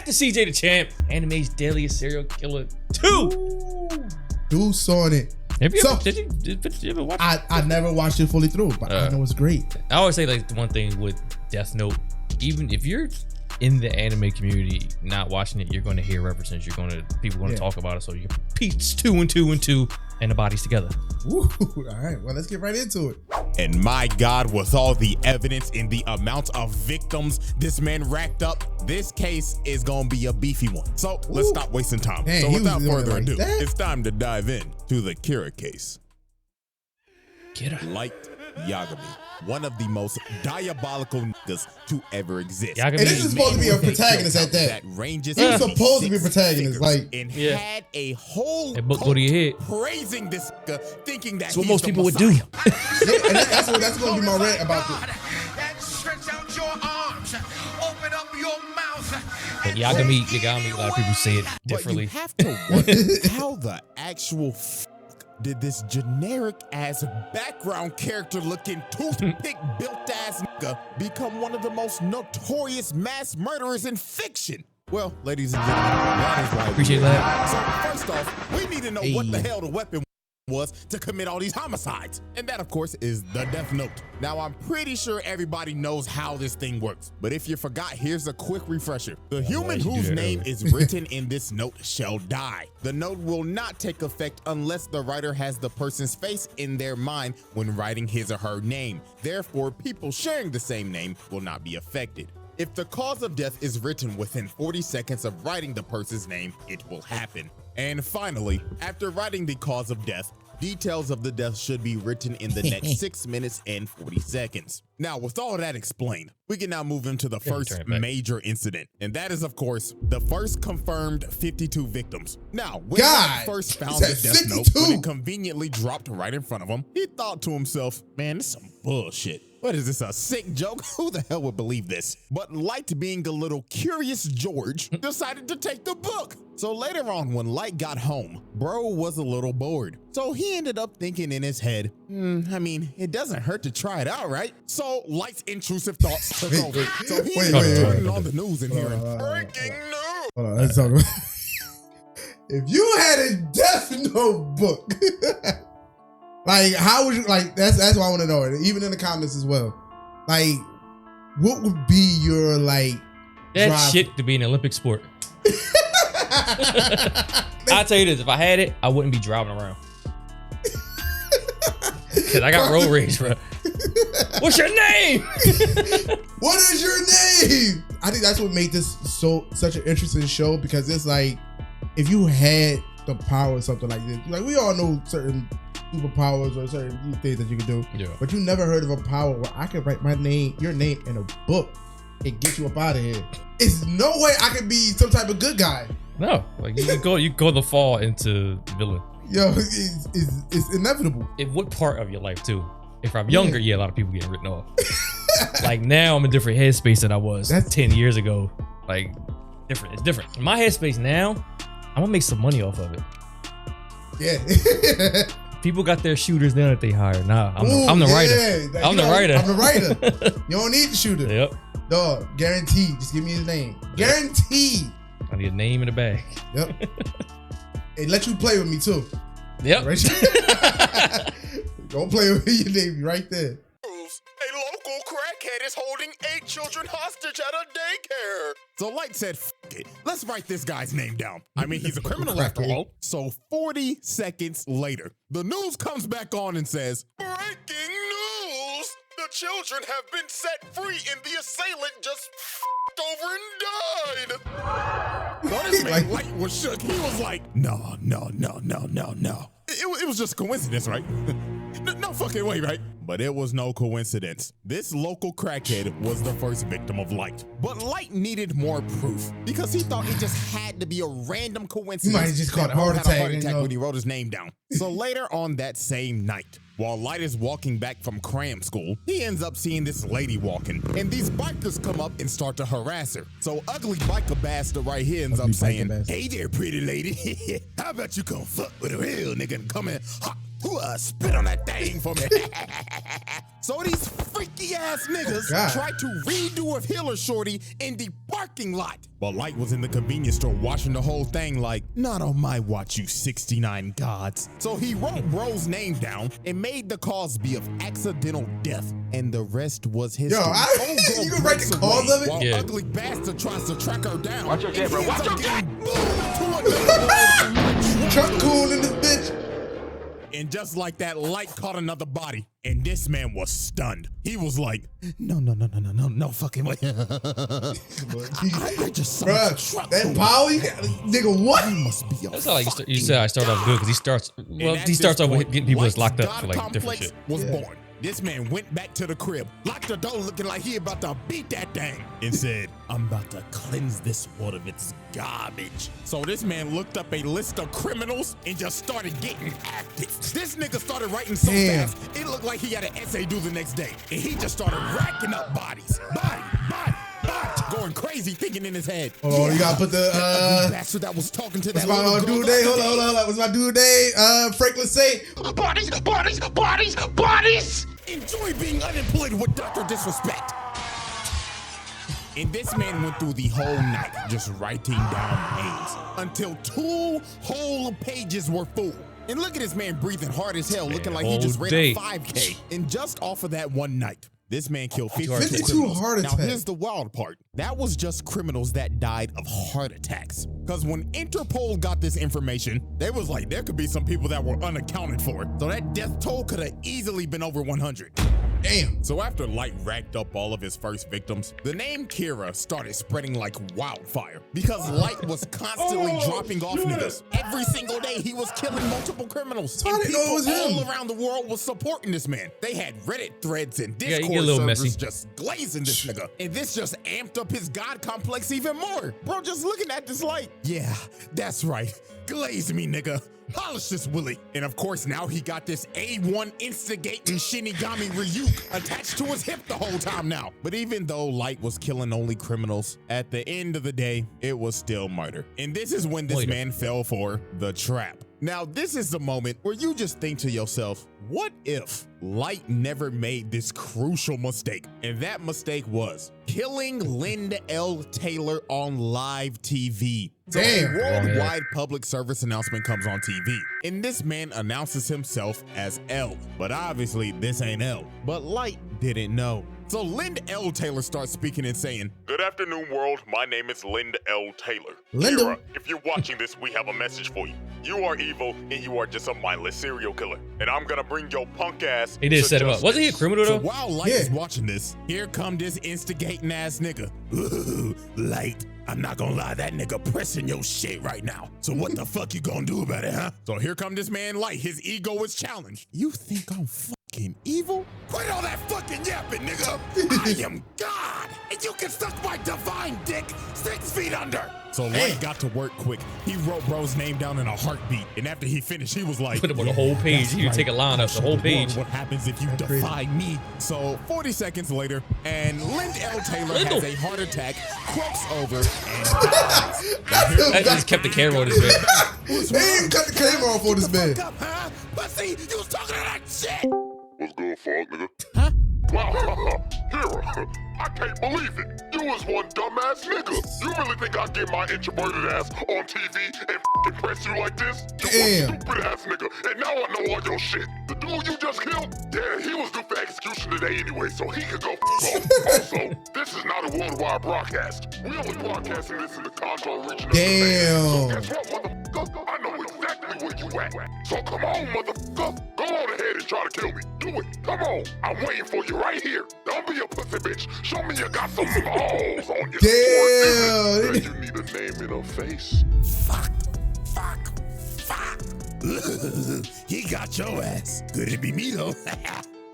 to CJ the Champ. Anime's Deadliest Serial Killer 2. Dude saw it. Did you ever watch it? I never watched it fully through, but I know it's great. I always say like the one thing with Death Note, even if you're in the anime community not watching it, you're going to hear references. People going to talk about it, so you can piece 2 and 2 and 2 and the bodies together. Ooh, all right, well, let's get right into it. And my God, with all the evidence and the amount of victims this man racked up, this case is gonna be a beefy one. So let's stop wasting time. Dang, so without further ado, that? it's time to dive in to the Kira case. Get her. Light Yagami, one of the most diabolical niggas to ever exist. Yagami, And this is supposed to be a protagonist at that. Ranges He was supposed to be a protagonist, like, and had a whole that book go to your head. praising this nigga, thinking that That's what he's most the people would Messiah. do. Yeah, and that's going to be my rant about this. And stretch out your arms, open up your mouth. But Yagami, a lot of people say it differently. But you have to wonder how the actual f did this generic ass background character looking toothpick built ass nigga become one of the most notorious mass murderers in fiction? Well, ladies and gentlemen, that is why Appreciate that. So first off, we need to know what the hell the weapon was to commit all these homicides. And that, of course, is the Death Note. Now, I'm pretty sure everybody knows how this thing works, but if you forgot, here's a quick refresher. The human whose name is written in this note shall die. The note will not take effect unless the writer has the person's face in their mind when writing his or her name. Therefore, people sharing the same name will not be affected. If the cause of death is written within 40 seconds of writing the person's name, it will happen. And finally, after writing the cause of death, details of the death should be written in the next 6 minutes and 40 seconds. Now, with all of that explained, we can now move into the first major incident. And that is, of course, the first confirmed 52 victims. Now, when he first found the death note, when it conveniently dropped right in front of him, he thought to himself, man, this is some bullshit. What is this, a sick joke? Who the hell would believe this? But Light, being a little curious George, decided to take the book. So later on, when Light got home, bro was a little bored. So he ended up thinking in his head, I mean, it doesn't hurt to try it out, right? So Light's intrusive thoughts took over. So he turned on the news and hearing breaking news. Hold on, let's talk about if you had a Death Note book, like, how would you, like, that's what I want to know, even in the comments as well. Like, what would be your, like, that drive? shit to be an Olympic sport. I'll tell you this, if I had it, I wouldn't be driving around. Cause I got road rage, bro. What's your name? What is your name? I think that's what made this such an interesting show, because it's like, if you had the power or something like this, like, we all know certain superpowers or certain things that you can do, but you never heard of a power where I could write your name in a book and get you up out of here. It's no way I could be some type of good guy. No, like, you go the fall into villain. Yo, it's inevitable. In what part of your life too? If I'm younger, a lot of people getting written off. Like, now I'm in a different headspace than I was 10 years ago. Like, different. It's different. In my headspace now, I'm gonna make some money off of it. Yeah. People got their shooters now that they hire. Nah, I'm the writer. I'm the writer. I'm the writer. You don't need the shooter. Yep. Dog, guaranteed. Just give me his name. Guaranteed. I need a name in the bag. Yep. And let you play with me too. Yep. Right? Don't play with your name right there. A local crackhead is holding 8 children hostage at a daycare. So Light said, F it, let's write this guy's name down. I mean, he's a criminal after all. So 40 seconds later, the news comes back on and says, breaking news! The children have been set free and the assailant just f***ed over and died. So this man Light was shook. He was like, no. It was just a coincidence, right? No fucking way, right? But it was no coincidence. This local crackhead was the first victim of Light. But Light needed more proof because he thought it just had to be a random coincidence. He might have just caught a heart attack when he wrote his name down. So later on that same night, while Light is walking back from cram school, he ends up seeing this lady walking, and these bikers come up and start to harass her. So ugly biker bastard right here ends up saying, hey there, pretty lady. How about you come fuck with a real nigga and come in, spit on that thing for me. So these freaky ass niggas try to redo a Hiller shorty in the parking parking lot. But Light was in the convenience store watching the whole thing like, not on my watch, you 69 gods. So he wrote bro's name down and made the cause be of accidental death. And the rest was history. Yo, you can write the cause of it? While ugly bastard tries to track her down. Watch your jet, bro. Watch your jet! Truck cool in this bitch. And just like that, Light caught another body, and this man was stunned. He was like, no fucking way. I just saw that power, nigga, what? Must be That's how like you said I start off good because he starts off with getting people that's locked up for like different shit. Was born. This man went back to the crib, locked the door looking like he about to beat that thing, and said, I'm about to cleanse this world of its garbage. So this man looked up a list of criminals and just started getting active. This nigga started writing so fast, it looked like he had an essay due the next day. And he just started racking up bodies. Body. Going crazy, thinking in his head. Oh, you gotta put the bastard that was talking to what's that my dude day? Hold on. What's my dude day? Franklin say Bodies! Enjoy being unemployed with Dr. Disrespect. And this man went through the whole night just writing down names until 2 whole pages were full. And look at this man breathing hard as hell, looking like he just ran a 5K. And just off of that one night, this man killed 52 heart attacks. Now here's the wild part. That was just criminals that died of heart attacks. Because when Interpol got this information, they was like, there could be some people that were unaccounted for. So that death toll could have easily been over 100. Damn. So after Light racked up all of his first victims, the name Kira started spreading like wildfire because Light was constantly dropping off niggas. Every single day he was killing multiple criminals. And people all around the world was supporting this man. They had Reddit threads and Discord servers just glazing this nigga. And this just amped up his God complex even more. Bro, just looking at this like, yeah, that's right. Glaze me, nigga. Polish this Willie. And of course, now he got this A1 instigating Shinigami Ryuk attached to his hip the whole time now. But even though Light was killing only criminals, at the end of the day, it was still murder. And this is when this man fell for the trap. Now, this is the moment where you just think to yourself, what if Light never made this crucial mistake? And that mistake was killing Linda L. Taylor on live TV. So a worldwide public service announcement comes on TV, and this man announces himself as L. But obviously, this ain't L. But Light didn't know. So Linda L. Taylor starts speaking and saying, "Good afternoon, world. My name is Linda L. Taylor. Kira, if you're watching this, we have a message for you. You are evil, and you are just a mindless serial killer. And I'm gonna bring your punk ass." He did set him up. Wasn't he a criminal though? So while Light is watching this, here come this instigating ass nigga. Ooh, Light. I'm not gonna lie, that nigga pressing your shit right now. So what the fuck you gonna do about it, huh? So here come this man Light. His ego is challenged. You think I'm fucking evil? Quit all that fucking yapping, nigga. I am God, and you can suck my divine dick 6 feet under. So Light got to work quick. He wrote bro's name down in a heartbeat, and after he finished, he was like, put him on the whole page. You take a line up the whole page. What happens if you defy me? So 40 seconds later, and Linda L. Taylor has a heart attack, croaks over, and dies. That just kept the camera on his head. They even cut the camera off on this man. Huh? Pussy, you was talking to that shit. What's good, fuck, nigga? Huh? Wow, Kira, I can't believe it. You was one dumbass nigga. You really think I'd get my introverted ass on TV and f***ing press you like this? You one stupid ass nigga, and now I know all your shit. The dude you just killed, yeah, he was due for execution today anyway, so he could go f*** off. Also, this is not a worldwide broadcast. We only broadcasting this in the Congo region of Japan. So guess what, motherfucker? I know exactly where you at. So come on, motherfucker. Go on ahead and try to kill me. Do it. Come on. I'm waiting for you right here. Don't be a pussy bitch. Show me you got some balls on you. Damn. You need a name and a face. Fuck. He got your ass. Could it be me though?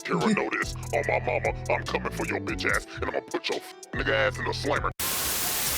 Kira, know this. On my mama, I'm coming for your bitch ass, and I'm gonna put your nigga ass in a slammer.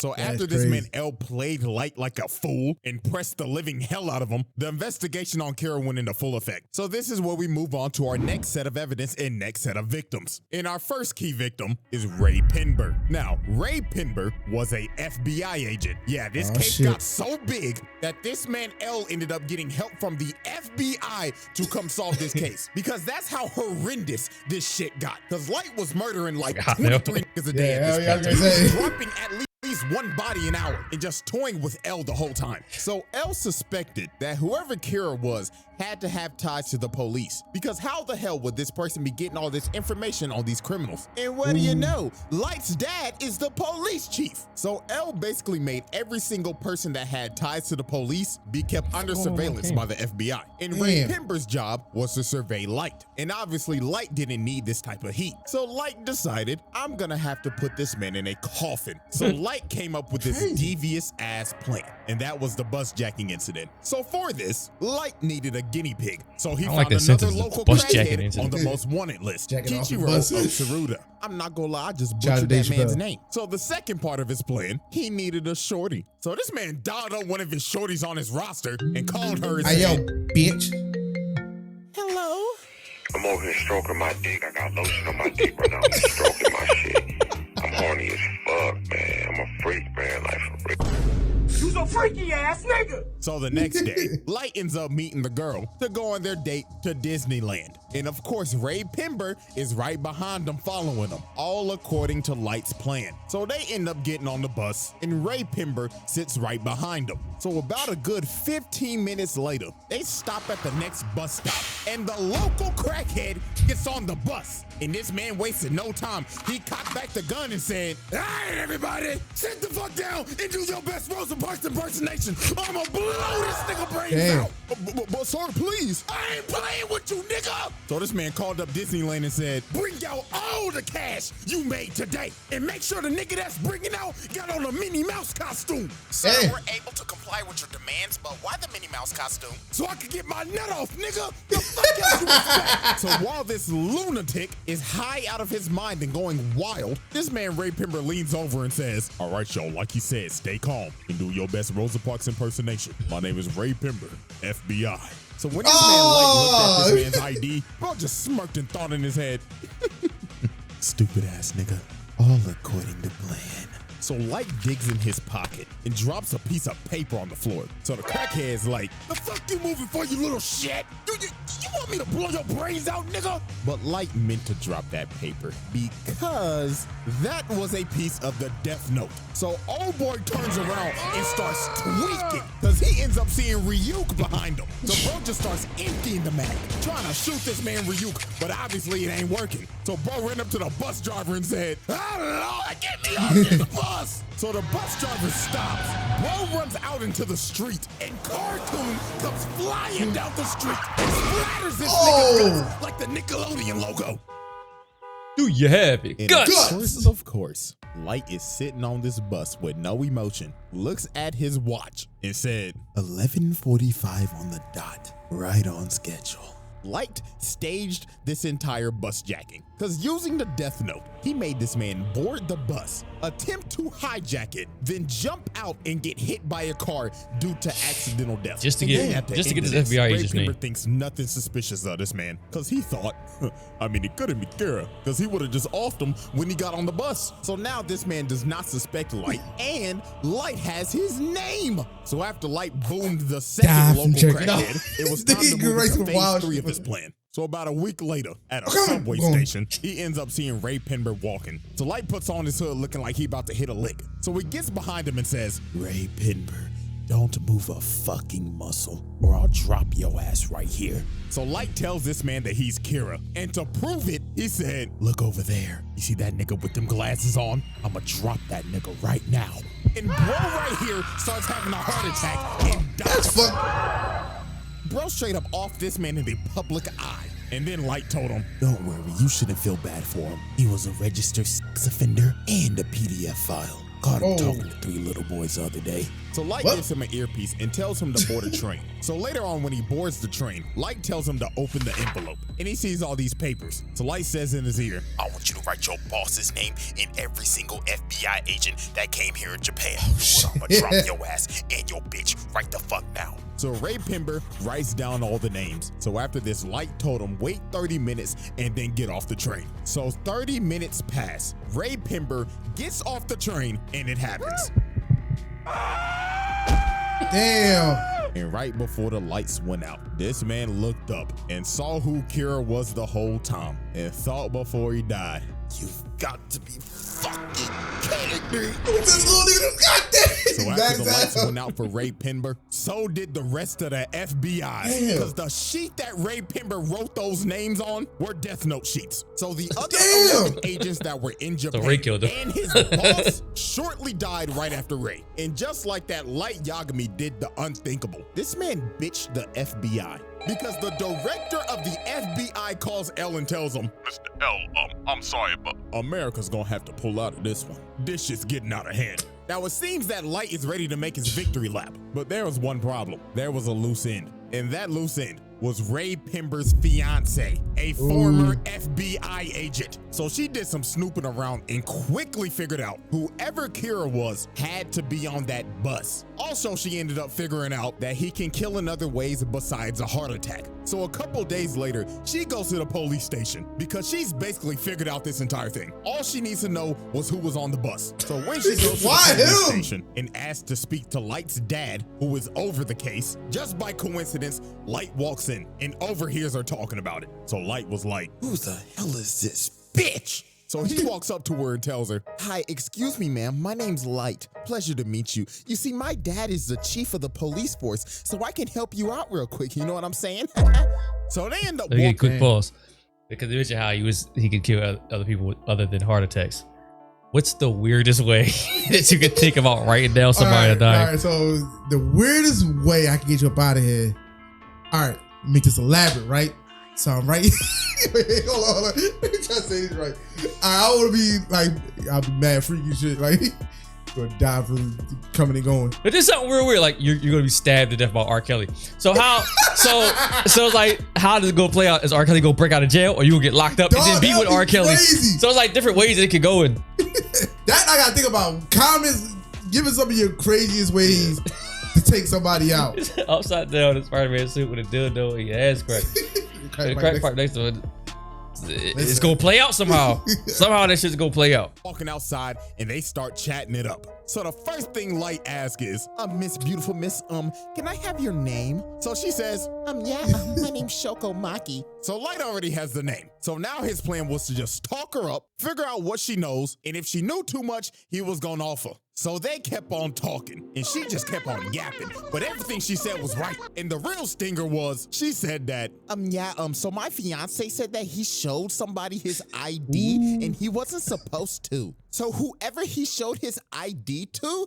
So after this man L played Light like a fool and pressed the living hell out of him, the investigation on Kira went into full effect. So this is where we move on to our next set of evidence and next set of victims. And our first key victim is Ray Pinber. Now, Ray Pinber was a FBI agent. Yeah, this case got so big that this man L ended up getting help from the FBI to come solve this case. Because that's how horrendous this shit got. Because Light was murdering like 23 niggas a day at this point. Dropping at least least one body an hour and just toying with L the whole time. So L suspected that whoever Kira was had to have ties to the police, because how the hell would this person be getting all this information on these criminals? And what do you know? Light's dad is the police chief. So L basically made every single person that had ties to the police be kept under surveillance by the FBI. And Ray Pimber's job was to survey Light. And obviously Light didn't need this type of heat. So Light decided, I'm gonna have to put this man in a coffin. So Light came up with this devious ass plan. And that was the bus jacking incident. So for this, Light needed a guinea pig. So he found another local crackhead on the most wanted list, Kichiro Otsuruda. I'm not gonna lie, I just butchered that man's name. So the second part of his plan, he needed a shorty. So this man dialed up one of his shorties on his roster and called her and said, bitch. Hello? I'm over here stroking my dick. I got lotion on my dick right now. I'm stroking my shit. I'm horny as fuck, man. I'm a freak, man. Like, for real. You's a freaky ass nigga. So the next day, Light ends up meeting the girl to go on their date to Disneyland. And of course, Ray Pimber is right behind them, following them, all according to Light's plan. So they end up getting on the bus, and Ray Pimber sits right behind them. So about a good 15 minutes later, they stop at the next bus stop, and the local crackhead gets on the bus. And this man wasted no time. He cocked back the gun and said, "All right, everybody, sit the fuck down and do your best Rosa Parks impersonation. I'ma blow this nigga brains out." But sir, please. I ain't playing with you, nigga. So this man called up Disneyland and said, "Bring out all the cash you made today, and make sure the nigga that's bringing out got on a Minnie Mouse costume." So we're able to comply with your demands, but why the Minnie Mouse costume? So I could get my nut off, nigga. The fuck else you expect? So while this lunatic is high out of his mind and going wild, this man Ray Pimber leans over and says, "All right, y'all, like he said, stay calm and do your best Rosa Parks impersonation. My name is Ray Pimber, FBI." So when this man Light looked at this man's ID, bro just smirked and thought in his head, "Stupid ass nigga, all according to plan." So Light digs in his pocket and drops a piece of paper on the floor. So the crackhead's like, "The fuck you moving for, you little shit? You want me to blow your brains out, nigga?" But Light meant to drop that paper because that was a piece of the death note. So old boy turns around and starts tweaking because he ends up seeing Ryuk behind him. So bro just starts emptying the mag, trying to shoot this man Ryuk, but obviously it ain't working. So bro ran up to the bus driver and said, "Lord, get me off this bus." So the bus driver stops, bro runs out into the street, and Cartoon comes flying down the street and splatters this nigga's guts like the Nickelodeon logo. Do you have it? Guts! Of course, Light is sitting on this bus with no emotion, looks at his watch, and said, 11:45 on the dot, right on schedule. Light staged this entire bus jacking, because using the death note, he made this man board the bus, attempt to hijack it, then jump out and get hit by a car due to accidental death. Just to get this FBI agent's name. Ray Pimber thinks nothing suspicious of this man, because he thought, I mean, it couldn't be Kira, because he would have just offed him when he got on the bus. So now this man does not suspect Light, and Light has his name. So after Light boomed the second local crackhead, it was time to move to phase 3 of his plan. So about a week later, at a subway station, he ends up seeing Ray Pimber walking. So Light puts on his hood looking like he about to hit a lick. So he gets behind him and says, "Ray Pimber, don't move a fucking muscle or I'll drop your ass right here." So Light tells this man that he's Kira. And to prove it, he said, "Look over there. You see that nigga with them glasses on? I'ma drop that nigga right now." And bro right here starts having a heart attack and dies. That's fuck. Bro straight up off this man in the public eye. And then Light told him, "Don't worry, you shouldn't feel bad for him. He was a registered sex offender and a PDF file. Caught him talking to 3 little boys the other day." So Light gives him an earpiece and tells him to board a train. So later on when he boards the train, Light tells him to open the envelope. And he sees all these papers. So Light says in his ear, "I want you to write your boss's name and every single FBI agent that came here in Japan. Or I'ma drop your ass and your bitch right the fuck now." So Ray Pimber writes down all the names. So after this, Light told him wait 30 minutes and then get off the train. So 30 minutes pass. Ray Pimber gets off the train and it happens. Damn. And right before the lights went out, this man looked up and saw who Kira was the whole time and thought before he died, "You've got to be fucking kidding me? Who's this little nigga? Goddamn. So after the lights went out for Ray Pember, so did the rest of the FBI. Because the sheet that Ray Pember wrote those names on were Death Note sheets. So the other 11 agents that were in Japan and his boss shortly died right after Ray. And just like that, Light Yagami did the unthinkable. This man bitched the FBI. Because the director of the FBI calls L and tells him, Mr. L, I'm sorry, but America's gonna have to pull out of this one. This shit's getting out of hand. Now it seems that Light is ready to make his victory lap, but there was one problem. There was a loose end, and that loose end was Ray Pember's fiance, a former FBI agent. So she did some snooping around and quickly figured out whoever Kira was had to be on that bus. Also, she ended up figuring out that he can kill in other ways besides a heart attack. So a couple days later, she goes to the police station because she's basically figured out this entire thing. All she needs to know was who was on the bus. So when she goes to the police station and asks to speak to Light's dad, who is over the case, just by coincidence, Light walks in and overhears her talking about it. So Light was like, who the hell is this bitch? So he walks up to her and tells her, hi, excuse me, ma'am. My name's Light. Pleasure to meet you. You see, my dad is the chief of the police force, so I can help you out real quick. You know what I'm saying? So they end up walking. A quick pause. Because you mentioned how he could kill other people other than heart attacks. What's the weirdest way that you could think about writing down somebody to die? All right, so the weirdest way I can get you up out of here. All right, make this elaborate, right? So I'm right. Wait, hold on. Let me try to say this right. I want to be like, I'll be mad freaky shit. Like, gonna die from coming and going. But there's something real weird. Like you're gonna be stabbed to death by R. Kelly. So how? so it's like, how does it go play out? Is R. Kelly go break out of jail, or you will get locked up and then be with R. Kelly? Crazy. So it's like different ways that it could go in. That I gotta think about. Comments. Give us some of your craziest ways to take somebody out. Upside down in Spider-Man suit with a dildo in your ass crack. The crack part next to it. It's gonna play out somehow. Somehow that shit's gonna play out. Walking outside and they start chatting it up. So the first thing Light asks is, Miss Beautiful Miss, can I have your name? So she says, yeah, my name's Shoko Maki. So Light already has the name. So now his plan was to just talk her up, figure out what she knows, and if she knew too much, he was gonna offer. So they kept on talking, and she just kept on yapping, but everything she said was right. And the real stinger was, she said that, so my fiance said that he showed somebody his ID, and he wasn't supposed to. So whoever he showed his ID to,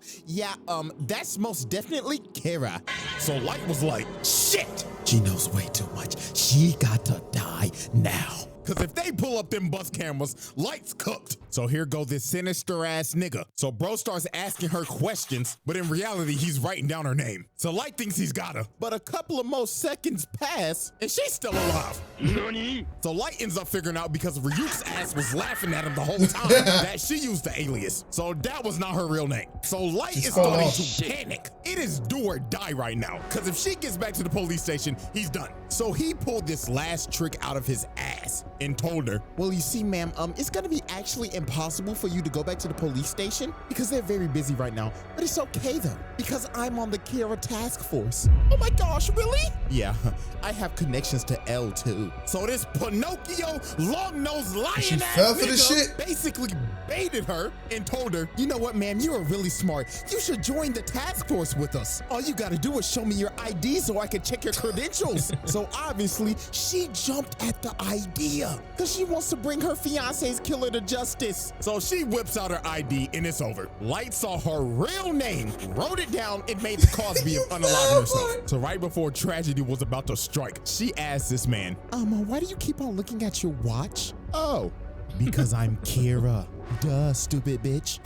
that's most definitely Kira. So Light was like, shit, she knows way too much. She got to die now. Cause if they pull up them bus cameras, Light's cooked. So here go this sinister ass nigga. So bro starts asking her questions, but in reality, he's writing down her name. So Light thinks he's got her, but a couple of more seconds pass and she's still alive. Nani? So Light ends up figuring out, because Ryuk's ass was laughing at him the whole time, that she used the alias. So that was not her real name. So Light is starting to panic. It is do or die right now. Cause if she gets back to the police station, he's done. So he pulled this last trick out of his ass and told her, well, you see, ma'am, it's gonna be actually impossible for you to go back to the police station because they're very busy right now, but it's okay though, because I'm on the Kira task force. Oh my gosh, really? Yeah, I have connections to L too. So this Pinocchio long-nosed lion ass fell for the shit. Basically baited her and told her, you know what, ma'am, you are really smart. You should join the task force with us. All you gotta do is show me your ID so I can check your credentials. So obviously she jumped at the idea because she wants to bring her fiance's killer to justice. So she whips out her ID and it's over. Light saw her real name, wrote it down, and made the Cosby of unaliving herself. So right before tragedy was about to strike, she asked this man, why do you keep on looking at your watch? Oh, because I'm Kira. Duh, stupid bitch.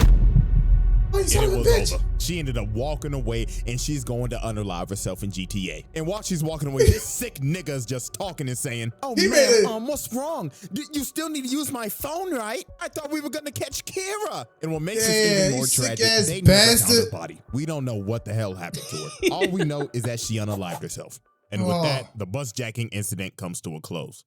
And it was over. She ended up walking away and she's going to unalive herself in GTA. And while she's walking away, this sick nigga's just talking and saying, oh man, what's wrong? You still need to use my phone, right? I thought we were gonna catch Kira. And what makes this even more tragic, they never found her body. We don't know what the hell happened to her. All we know is that she unalived herself. And with that, the bus jacking incident comes to a close.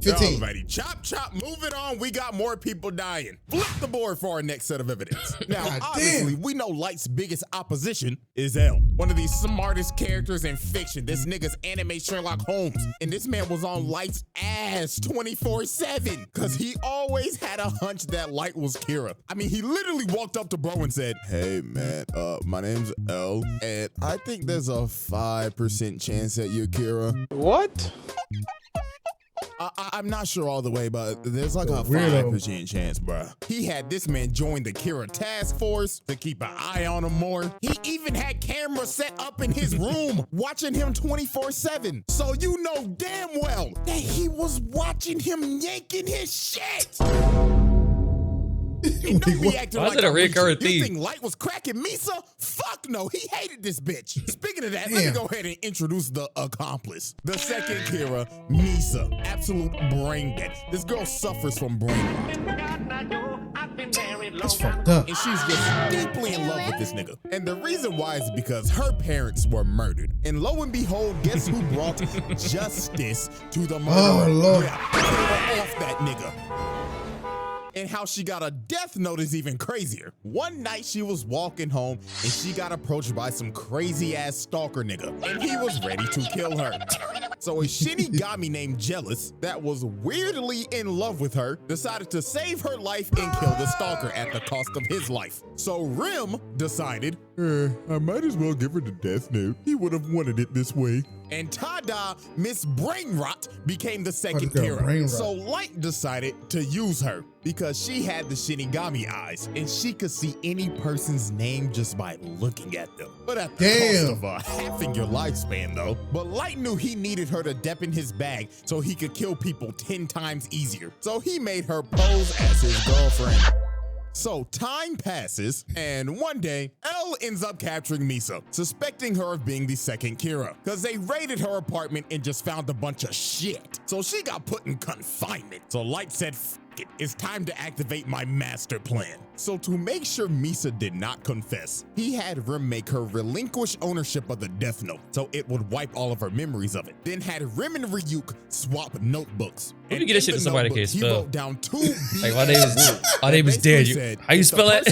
15. Alrighty, chop, move it on. We got more people dying. Flip the board for our next set of evidence. Now, obviously, we know Light's biggest opposition is L, one of the smartest characters in fiction. This nigga's anime Sherlock Holmes, and this man was on Light's ass 24/7, cause he always had a hunch that Light was Kira. I mean, he literally walked up to bro and said, "Hey man, my name's L, and I think there's a 5% chance that you're Kira." What? I'm not sure all the way, but there's like a 5% chance, bruh. He had this man join the Kira task force to keep an eye on him more. He even had cameras set up in his room watching him 24/7. So you know damn well that he was watching him yanking his shit. And don't be acting Why is like it a recurring you theme? think Light was cracking Misa? Fuck no, he hated this bitch. Speaking of that, let me go ahead and introduce the accomplice. The second Kira, Misa. Absolute brain dead. This girl suffers from brain rot. That's fucked up. And she's just deeply in love with this nigga. And the reason why is because her parents were murdered. And lo and behold, guess who brought justice to the murderer? Oh, Lord. Yeah, Kira off that nigga. And how she got a death note is even crazier. One night she was walking home and she got approached by some crazy ass stalker nigga, and he was ready to kill her. So a Shinigami named Jealous, that was weirdly in love with her, decided to save her life and kill the stalker at the cost of his life. So Rim decided, I might as well give her the death note. He would have wanted it this way. And Tada, Miss Brainrot, became the second Kira. So Light decided to use her because she had the Shinigami eyes and she could see any person's name just by looking at them. But at the cost of halving your lifespan though. But Light knew he needed her to dep in his bag so he could kill people 10 times easier. So he made her pose as his girlfriend. So time passes, and one day, L ends up capturing Misa, suspecting her of being the second Kira, because they raided her apartment and just found a bunch of shit. So she got put in confinement. So Light said, "F it, it's time to activate my master plan." So to make sure Misa did not confess, he had Rim make her relinquish ownership of the Death Note, so it would wipe all of her memories of it. Then had Rim and Ryuk swap notebooks. Let me get this shit to somebody that can't spell. He wrote down 2 like my name is Daniel. How you spell that?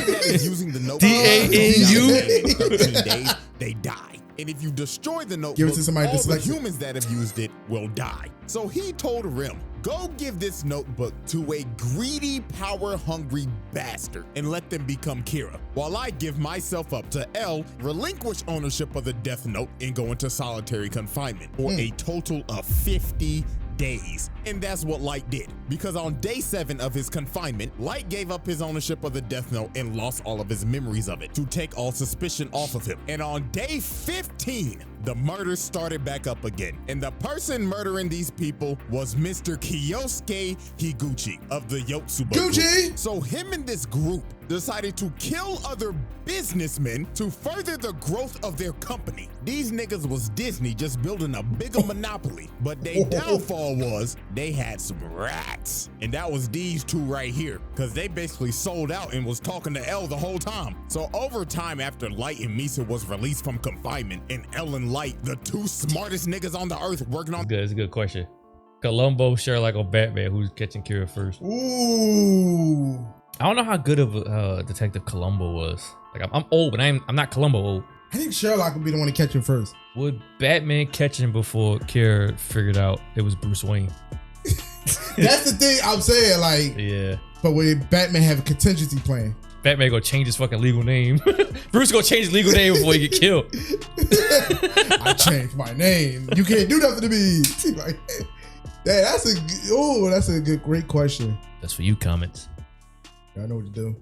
D-A-N-U? 13 days, they die. And if you destroy the notebook, all the humans that have used it will die. So he told Rim, go give this notebook to a greedy, power-hungry bastard and let them become Kira, while I give myself up to L, relinquish ownership of the Death Note, and go into solitary confinement for a total of 50 days. And that's what Light did, because on day 7 of his confinement, Light gave up his ownership of the Death Note and lost all of his memories of it to take all suspicion off of him. And on day 15, the murders started back up again. And the person murdering these people was Mr. Kyosuke Higuchi of the Yotsuba group. So him and this group decided to kill other businessmen to further the growth of their company. These niggas was Disney just building a bigger monopoly, but their downfall was they had some rats. And that was these two right here, because they basically sold out and was talking to L the whole time. So over time, after Light and Misa was released from confinement, and L and Light, the 2 smartest niggas on the earth working on— It's a good question. Columbo, Sherlock, or Batman, who's catching Kira first? Ooh. I don't know how good of a detective Columbo was. Like I'm old, but I'm not Columbo old. I think Sherlock would be the one to catch him first. Would Batman catch him before Kira figured out it was Bruce Wayne? That's the thing I'm saying, like, yeah. But would Batman have a contingency plan? Batman gonna change his fucking legal name. Bruce gonna change his legal name before he get killed. I changed my name. You can't do nothing to me. Like, that's a great question. That's for you, comments. I know what to do.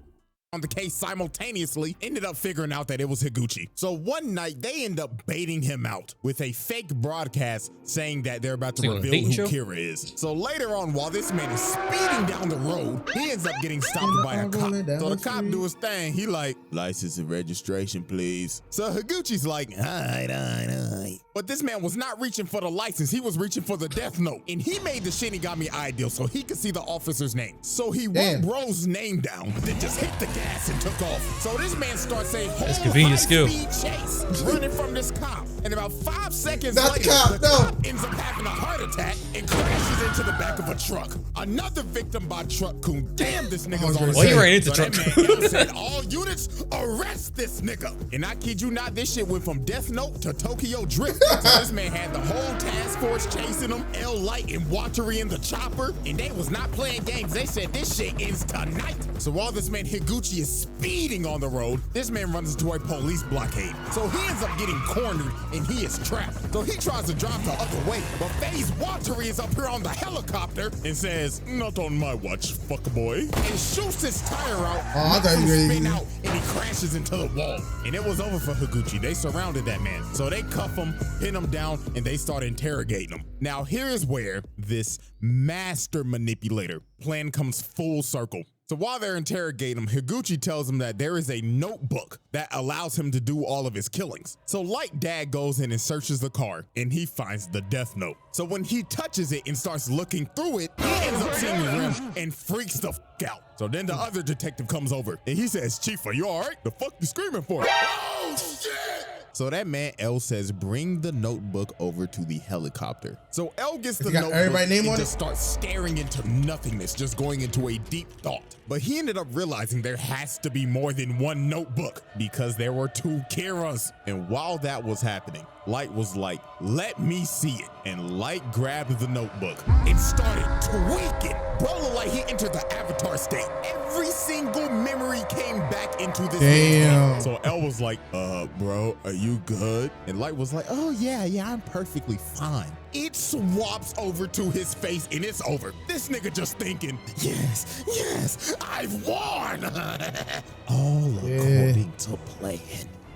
On the case simultaneously, ended up figuring out that it was Higuchi. So one night they end up baiting him out with a fake broadcast saying that they're about to reveal who Kira is. So later on, while this man is speeding down the road, he ends up getting stopped by a cop. So the cop do his thing. He like, license and registration, please. So Higuchi's like, all right. But this man was not reaching for the license. He was reaching for the Death Note. And he made the Shinigami ideal so he could see the officer's name. So he wrote bro's name down, then just hit the gas gas and took off. So this man starts a whole convenient skill. high-speed chase, running from this cop. And about 5 seconds Not later, the cop, ends up having a heart attack and crashes into the back of a truck. Another victim by truck coon. Damn, this nigga's on. Well, he ran into so truck. That man said, all units, arrest this nigga. And I kid you not, this shit went from Death Note to Tokyo Drift. So this man had the whole task force chasing him, L Light and Watery in the chopper, and they was not playing games. They said this shit ends tonight. So while this man Higuchi is speeding on the road, this man runs into a police blockade. So he ends up getting cornered and he is trapped. So he tries to drive the other way, but FaZe Watery is up here on the helicopter and says, not on my watch, fuck boy, and shoots his tire out. Oh, I thought you were spin out, and he crashes into the wall. And it was over for Higuchi. They surrounded that man. So they cuff him, pin him down, and they start interrogating him. Now here's where this master manipulator plan comes full circle. So while they're interrogating him, Higuchi tells him that there is a notebook that allows him to do all of his killings. So Light Dad goes in and searches the car, and he finds the death note. So when he touches it and starts looking through it, he ends up seeing Rim and freaks the f out. So then the other detective comes over, and he says, Chief, are you all right? The fuck you screaming for? Oh, shit! So that man L says, bring the notebook over to the helicopter. So L gets the notebook and just starts staring into nothingness, just going into a deep thought. But he ended up realizing there has to be more than one notebook because there were 2 Kiras. And while that was happening, Light was like, let me see it. And Light grabbed the notebook and started tweaking. Bro looked like he entered the avatar state. Every single memory came back into this head. So L was like, bro, are you good? And Light was like, oh yeah, I'm perfectly fine. It swaps over to his face and it's over. This nigga just thinking, yes, I've won. All according to plan.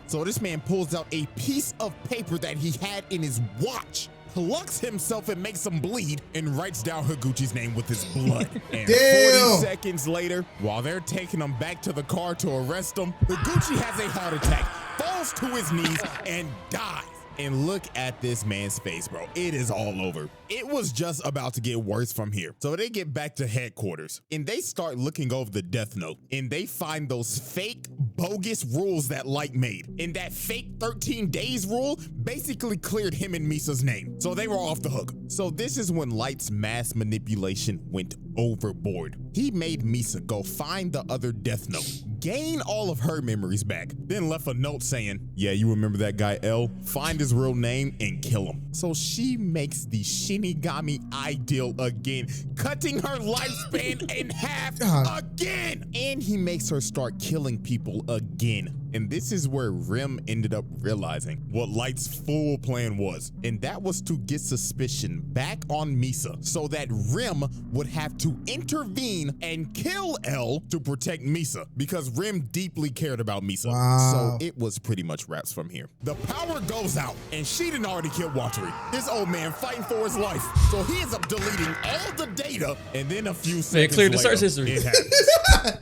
So this man pulls out a piece of paper that he had in his watch, plucks himself and makes him bleed, and writes down Higuchi's name with his blood. And 40 seconds later, while they're taking him back to the car to arrest him, Higuchi has a heart attack, falls to his knees, and dies. And look at this man's face, bro. It is all over. It was just about to get worse from here. So they get back to headquarters and they start looking over the death note and they find those fake bogus rules that Light made. And that fake 13 days rule basically cleared him and Misa's name. So they were off the hook. So this is when Light's mass manipulation went overboard. He made Misa go find the other death note, gain all of her memories back, then left a note saying, yeah, you remember that guy L? Find his real name and kill him. So she makes the Shinigami ideal again, cutting her lifespan in half again. And he makes her start killing people again. And this is where Rim ended up realizing what Light's full plan was. And that was to get suspicion back on Misa so that Rim would have to intervene and kill L to protect Misa because Rim deeply cared about Misa. So it was pretty much wraps from here. The power goes out and she done already killed Watery. This old man fighting for his life. So he ends up deleting all the data and then a few seconds cleared the later, search history. it happens.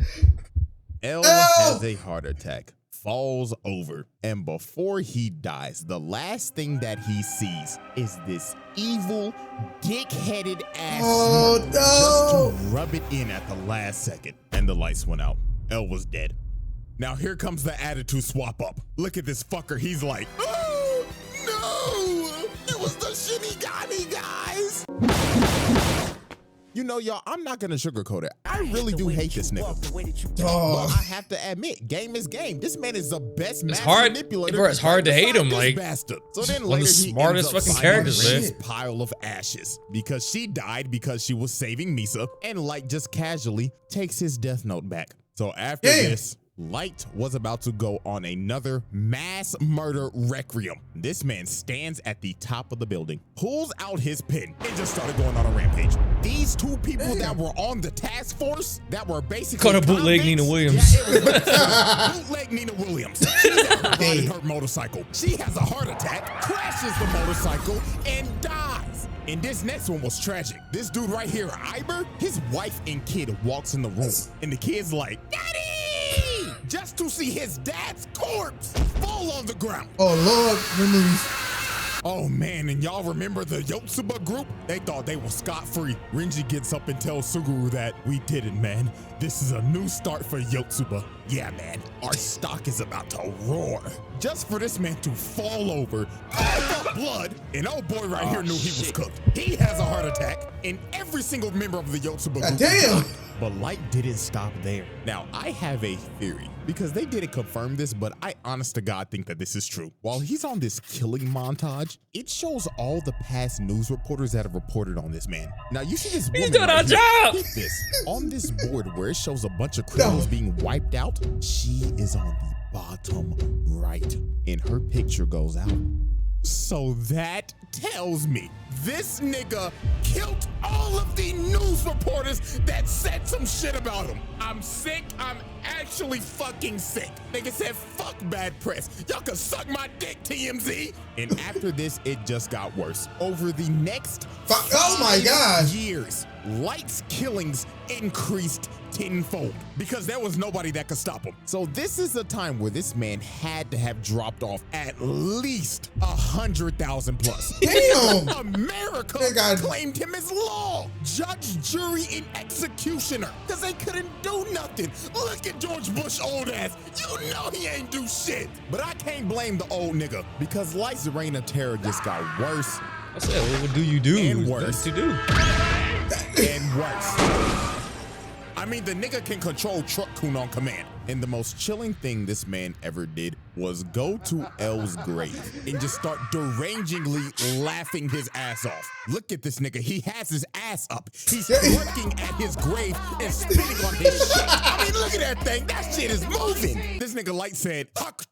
L has a heart attack, falls over, and before he dies, the last thing that he sees is this evil, dick-headed ass just to rub it in at the last second, and the lights went out. L was dead. Now here comes the attitude swap up. Look at this fucker. He's like, oh no, it was the Shinigami guys. You know, y'all, I'm not gonna sugarcoat it. I really do hate this nigga. But I have to admit, game is game. This man is the best manipulator. Bro, it's hard to hate him, like, bastard. So then one of later the he smartest ends up fucking characters, finding man. this pile of ashes because she died because she was saving Misa, and Light just casually takes his death note back. So after this, Light was about to go on another mass murder requiem. This man stands at the top of the building, pulls out his pen, and just started going on a rampage. These 2 people that were on the task force that were basically called a bootleg Nina Williams. Yeah, it was bootleg Nina Williams. She's out riding her motorcycle. She has a heart attack, crashes the motorcycle, and dies. And this next one was tragic. This dude right here, Iber, his wife and kid walks in the room, and the kid's like, Daddy! Just to see his dad's corpse fall on the ground. Oh, Lord, memories. Oh, man, and y'all remember the Yotsuba group? They thought they were scot-free. Renji gets up and tells Suguru that we did it, man. This is a new start for Yotsuba. Yeah, man, our stock is about to roar. Just for this man to fall over, cough up blood, and old boy right here knew he was cooked. He has a heart attack, and every single member of the Yotsuba group. Damn! But Light didn't stop there. Now, I have a theory, because they didn't confirm this, but I honest to God think that this is true. While he's on this killing montage, it shows all the past news reporters that have reported on this man. Now, you see this woman He's doing our right here? job! Get this. On this board where it shows a bunch of criminals being wiped out, she is on the bottom right, and her picture goes out. So that tells me this nigga killed all of the news reporters that said some shit about him. I'm sick. I'm actually fucking sick. Nigga said, fuck bad press. Y'all can suck my dick, TMZ. And after this, it just got worse. Over the next Oh my God. years, Light's killings increased tenfold because there was nobody that could stop him. So this is a time where this man had to have dropped off at least 100,000 plus. Damn! America claimed him as law, judge, jury, and executioner because they couldn't do nothing. Look at George Bush old ass. You know he ain't do shit. But I can't blame the old nigga because Light's reign of terror just got worse. I said, what do you do? And worse. To do. And worse. I mean, the nigga can control Truck Kun on command. And the most chilling thing this man ever did was go to L's grave and just start derangingly laughing his ass off. Look at this nigga. He has his ass up. He's looking at his grave and spitting on his shit. I mean, look at that thing. That shit is moving. This nigga Light said, "Fuck,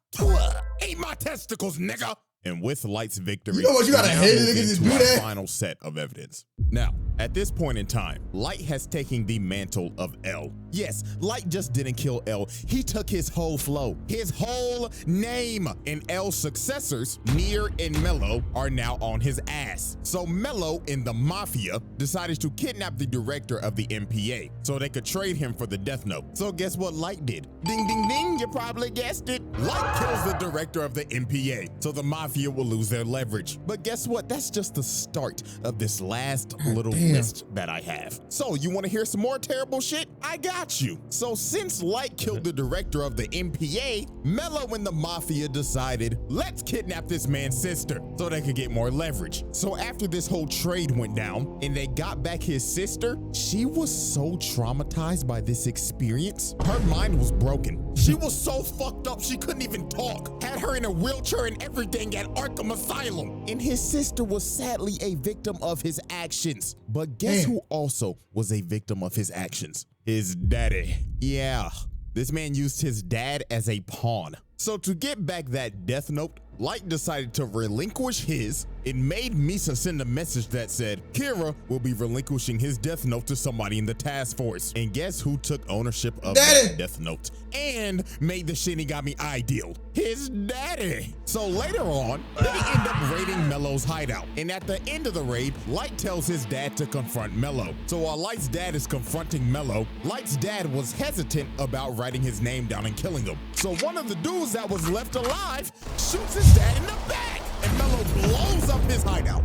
eat my testicles, nigga." And with Light's victory, you know what? You gotta hate it niggas to do that. Final set of evidence. Now, at this point in time, Light has taken the mantle of L. Yes, Light just didn't kill L. He took his whole flow, his whole name. And L's successors, Near and Mello, are now on his ass. So Mello and the Mafia decided to kidnap the director of the MPA so they could trade him for the Death Note. So guess what Light did? Ding, ding, ding, you probably guessed it. Light kills the director of the MPA, so the Mafia will lose their leverage. But guess what? That's just the start of this last little list that I have. So you want to hear some more terrible shit? I got you. So since Light killed the director of the MPA, Mello and the Mafia decided, let's kidnap this man's sister so they could get more leverage. So after this whole trade went down and they got back his sister, she was so traumatized by this experience, her mind was broken. She was so fucked up she couldn't even talk. Had her in a wheelchair and everything at Arkham Asylum. And his sister was sadly a victim of his actions. But guess who also was a victim of his actions? His daddy. Yeah, this man used his dad as a pawn. So to get back that Death Note, Light decided to relinquish his. It made Misa send a message that said, Kira will be relinquishing his Death Note to somebody in the task force. And guess who took ownership of that Death Note and made the Shinigami ideal? His daddy. So later on, they end up raiding Mello's hideout. And at the end of the raid, Light tells his dad to confront Mello. So while Light's dad is confronting Mello, Light's dad was hesitant about writing his name down and killing him. So one of the dudes that was left alive shoots his dad in the back, and Mello blows up his hideout.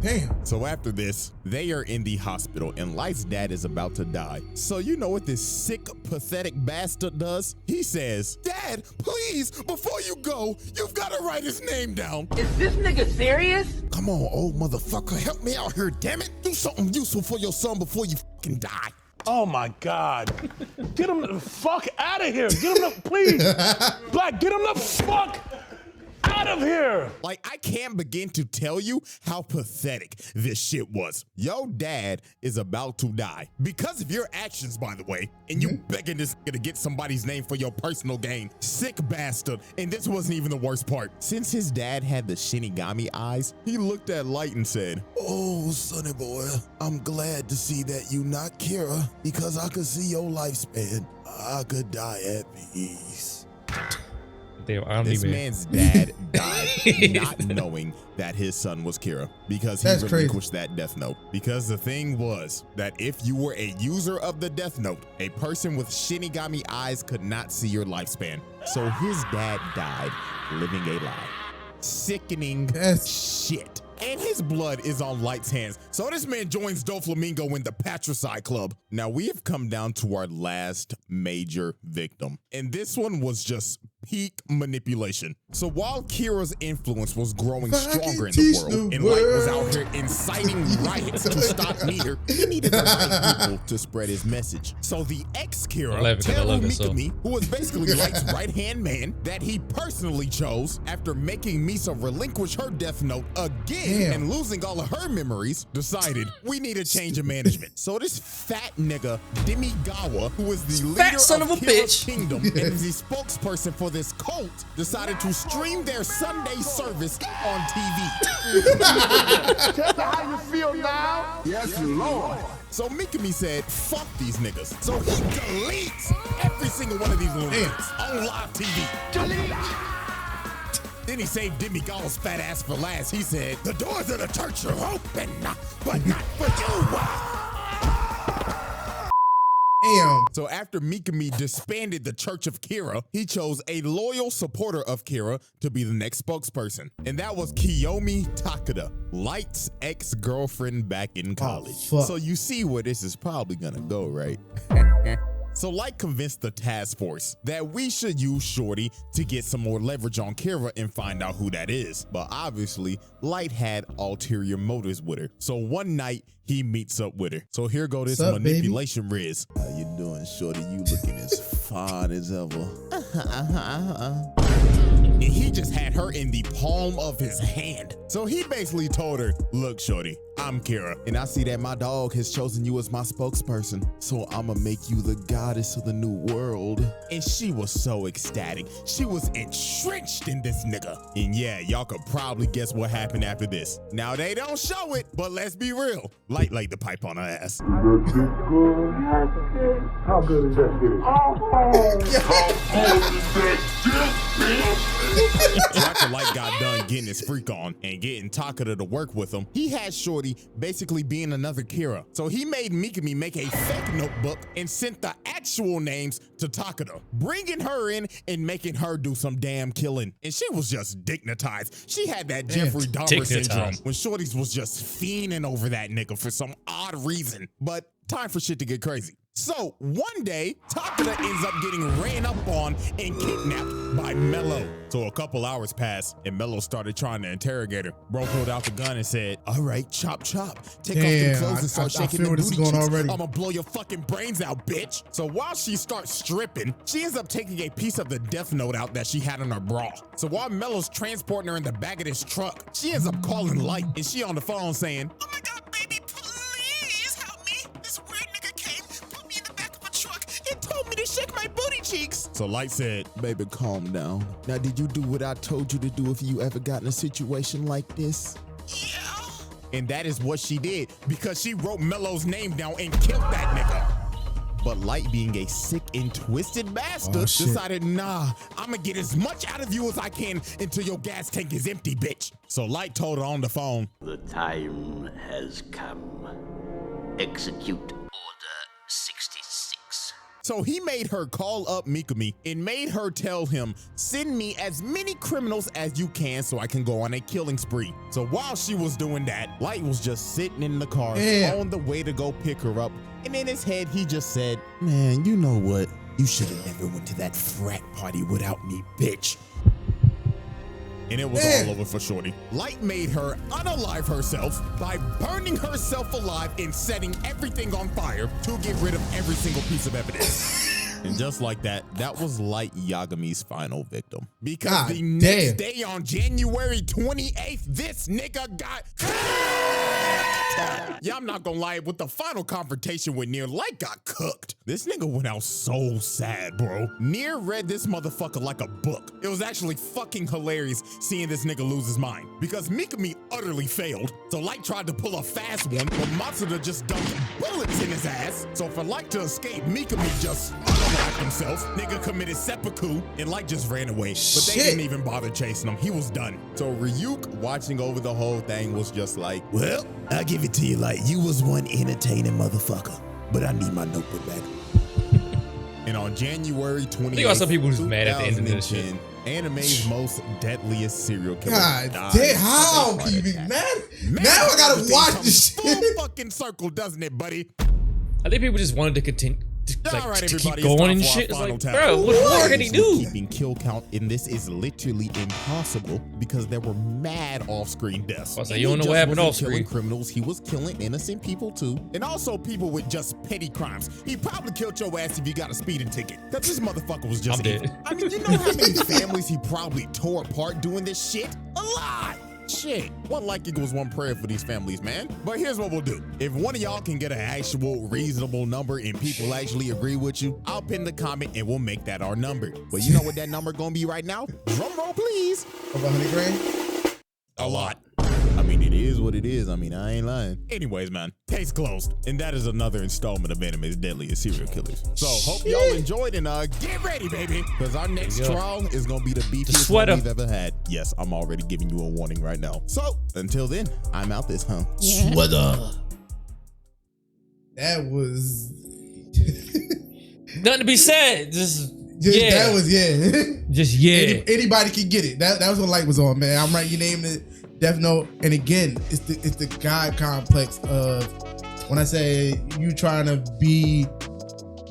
Damn. So after this, they are in the hospital and Light's dad is about to die. So you know what this sick, pathetic bastard does? He says, Dad, please, before you go, you've got to write his name down. Is this nigga serious? Come on, old motherfucker, help me out here, damn it. Do something useful for your son before you fucking die. Oh my God. Get him the fuck out of here. Get him the, please. Black, get him the fuck out of here. Like, I can't begin to tell you how pathetic this shit was. Yo dad is about to die because of your actions, by the way, and you begging this nigga to get somebody's name for your personal gain. Sick bastard. And this wasn't even the worst part. Since his dad had the Shinigami eyes, he looked at Light and said, Oh, sonny boy, I'm glad to see that you not Kira because I could see your lifespan. I could die at peace. This man's dad died not knowing that his son was Kira because he relinquished that Death Note. Because the thing was that if you were a user of the Death Note, a person with Shinigami eyes could not see your lifespan. So his dad died living a lie. Sickening shit. and his blood is on Light's hands. So this man joins Doflamingo in the Patricide Club. Now we have come down to our last major victim, and this one was just peak manipulation. So while Kira's influence was growing stronger in the world, and Light was out here inciting riots to stop Meter, he needed the right people to spread his message. So the ex-Kira, Teru Mikami, who was basically Light's right-hand man, that he personally chose after making Misa relinquish her death note again and losing all of her memories, decided we need a change of management. So this fat nigga, Demigawa, who is the leader of Kira's kingdom and is the spokesperson for this cult, decided to stream their Sunday service on TV. Tell me how you feel now. Yes, Lord. So Mikami said, fuck these niggas. So he deletes every single one of these lunatics on live TV. Delete. Then he saved Demigawa's fat ass for last. He said, the doors of the church are open, but not for you. Damn. So after Mikami disbanded the Church of Kira, he chose a loyal supporter of Kira to be the next spokesperson. And that was Kiyomi Takeda, Light's ex-girlfriend back in college. So you see where this is probably gonna go, right? So Light convinced the task force that we should use Shorty to get some more leverage on Kira and find out who that is. But obviously, Light had ulterior motives with her. So one night, he meets up with her. So here go this manipulation Riz. How you doing, Shorty? You looking as fine as ever. And he just had her in the palm of his hand. So he basically told her, look, Shorty, I'm Kira, and I see that my dog has chosen you as my spokesperson, so I'ma make you the goddess of the new world. And she was so ecstatic. She was entrenched in this nigga. And yeah, y'all could probably guess what happened after this. Now, they don't show it, but let's be real. Light laid the pipe on her ass. How good is that dick? After Light got done getting his freak on and getting Takeda to work with him, he had Shorty basically being another Kira. So he made Mikami make a fake notebook and sent the actual names to Takeda, bringing her in and making her do some damn killing. And she was just dignitized. She had that Jeffrey Dahmer syndrome when Shorty's was just fiending over that nigga for some odd reason. But time for shit to get crazy. So one day, Takeda ends up getting ran up on and kidnapped by Mello. So a couple hours passed and Mello started trying to interrogate her. Bro pulled out the gun and said, all right, chop, chop. Take off the clothes and start shaking the booty cheeks. I'ma blow your fucking brains out, bitch. So while she starts stripping, she ends up taking a piece of the death note out that she had in her bra. So while Mello's transporting her in the back of this truck, she ends up calling Light and she on the phone saying, oh my God, baby, please help me. This weird nigga came, put me in the back of a truck and told me to shake my booty cheeks. So Light said, baby, calm down. Now, did you do what I told you to do if you ever got in a situation like this? Yeah. And that is what she did because she wrote Mello's name down and killed that nigga. But Light, being a sick and twisted bastard, decided, nah, I'ma get as much out of you as I can until your gas tank is empty, bitch. So Light told her on the phone, the time has come. Execute Order 66. So he made her call up Mikami and made her tell him, send me as many criminals as you can so I can go on a killing spree. So while she was doing that, Light was just sitting in the car on the way to go pick her up. And in his head, he just said, man, you know what? You should have never went to that frat party without me, bitch. And it was all over for Shorty. Light made her unalive herself by burning herself alive and setting everything on fire to get rid of every single piece of evidence. And just like that, that was Light Yagami's final victim. Because the next day on January 28th, this nigga got... Yeah, I'm not gonna lie, with the final confrontation with Nier, Light got cooked. This nigga went out so sad, bro. Nier read this motherfucker like a book. It was actually fucking hilarious seeing this nigga lose his mind because Mikami utterly failed. So Light tried to pull a fast one, but Matsuda just dumped bullets in his ass. So for Light to escape, Mikami just unalived himself. Nigga committed seppuku and Light just ran away. But they didn't even bother chasing him. He was done. So Ryuk, watching over the whole thing, was just like, well, I'll give it to you, Light. You was one entertaining motherfucker, but I need my notebook back. And on January 28th, some people just mad at the end of this shit. Anime's most deadliest serial killer. God died damn, of how a heart can you be attack. mad? Man, Now I gotta everything watch comes this full shit. fucking circle, doesn't it, buddy? I think people just wanted to continue. Like, All right, to keep everybody, going and it's time shit. for our It's final like, tally. bro, what more can he do? Keeping kill count in this is literally impossible because there were mad off-screen deaths. I was like, And you don't he know what just happened wasn't off-screen. killing criminals, he was killing innocent people too, and also people with just petty crimes. He probably killed your ass if you got a speeding ticket. Cause this motherfucker was just I'm dead. evil. I mean, you know how many families he probably tore apart doing this shit? A lot. Shit, one like equals one prayer for these families, man. But here's what we'll do. If one of y'all can get an actual reasonable number and people actually agree with you, I'll pin the comment and we'll make that our number. But you know what that number gonna be right now? Drum roll, please. Over 100 grand? A lot. I mean, it is what it is. I mean, I ain't lying. Anyways, man, case closed. And that is another installment of Anime's Deadliest Serial Killers. So hope y'all enjoyed and get ready, baby. Because our next trial is going to be the beefiest one we've ever had. Yes, I'm already giving you a warning right now. So until then, I'm out this, huh? Sweater. That was... Nothing to be said. Just That was, Just Anybody can get it. That was what light was on, man. I'm right. You named it. Death Note, and again, it's the God complex of when I say you trying to be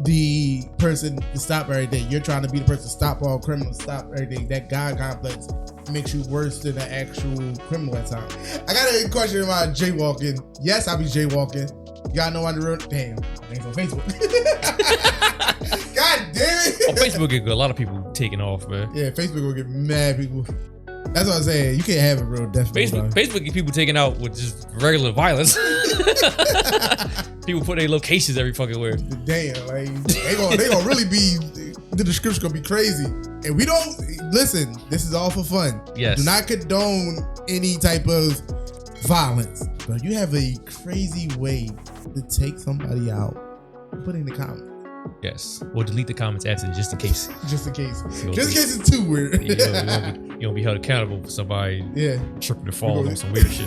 the person to stop everything, you're trying to be the person to stop all criminals, stop everything. That God complex makes you worse than the actual criminal at times. I got a question about jaywalking. Yes, I'll be jaywalking. Y'all know on the road. Damn, it's on Facebook. God damn it. On Facebook, get a lot of people taking off, man. Yeah, Facebook will get mad people. That's what I'm saying. You can't have a real death. Facebook get people taking out with just regular violence. People put their locations every fucking where. Damn, like they gonna really be, the description gonna be crazy. And we don't listen. This is all for fun. Yes. Do not condone any type of violence. But you have a crazy way to take somebody out. Put it in the comments. Yes. Or delete the comments after, just in case. Just in case. So Just in case it's too weird. You won't be held accountable for somebody tripping or falling on some weird shit.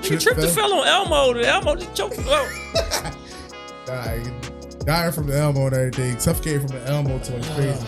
You tripped and fell on Elmo. The Elmo just choked him out. Dying from the elbow and everything. Suffocating from the elbow to crazy.